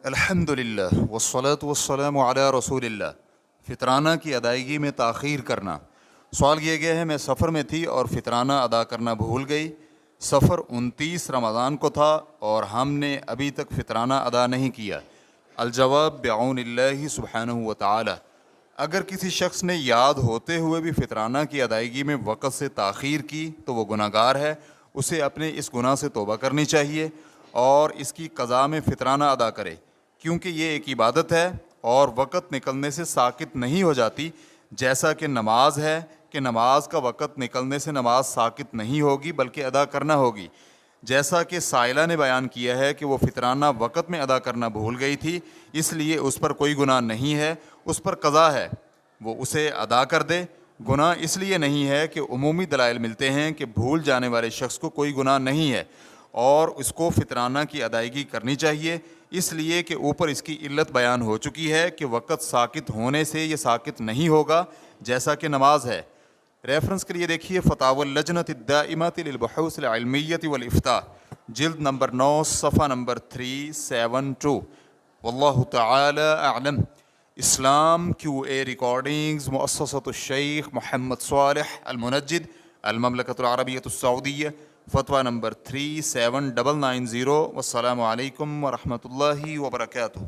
الحمدللہ والصلاة والسلام علی رسول اللہ۔ فطرانہ کی ادائیگی میں تاخیر کرنا۔ سوال کیا گیا ہے میں سفر میں تھی اور فطرانہ ادا کرنا بھول گئی۔ سفر 29 رمضان کو تھا اور ہم نے ابھی تک فطرانہ ادا نہیں کیا۔ الجواب بعون اللہ سبحانہ وتعالی، اگر کسی شخص نے یاد ہوتے ہوئے بھی فطرانہ کی ادائیگی میں وقت سے تاخیر کی تو وہ گناہ گار ہے۔ اسے اپنے اس گناہ سے توبہ کرنی چاہیے اور اس کی قضا میں فطرانہ ادا کرے، کیونکہ یہ ایک عبادت ہے اور وقت نکلنے سے ساقط نہیں ہو جاتی، جیسا کہ نماز ہے کہ نماز کا وقت نکلنے سے نماز ساقط نہیں ہوگی بلکہ ادا کرنا ہوگی۔ جیسا کہ سائلہ نے بیان کیا ہے کہ وہ فطرانہ وقت میں ادا کرنا بھول گئی تھی، اس لیے اس پر کوئی گناہ نہیں ہے، اس پر قضا ہے، وہ اسے ادا کر دے۔ گناہ اس لیے نہیں ہے کہ عمومی دلائل ملتے ہیں کہ بھول جانے والے شخص کو کوئی گناہ نہیں ہے اور اس کو فطرانہ کی ادائیگی کرنی چاہیے، اس لیے کہ اوپر اس کی علت بیان ہو چکی ہے کہ وقت ساقط ہونے سے یہ ساقط نہیں ہوگا جیسا کہ نماز ہے۔ ریفرنس کے لیے دیکھیے فتاوی اللجنۃ الدائمۃ للبحوث العلمیۃ والافتاء، جلد نمبر 9 صفحہ نمبر 372۔ واللہ تعالی اعلم۔ اسلام QA ریکارڈنگز، مؤسسۃ الشیخ محمد صالح المنجد، المملکۃ العربیۃ السعودیہ، فتویٰ نمبر 37990۔ والسلام علیکم ورحمۃ اللہ وبرکاتہ۔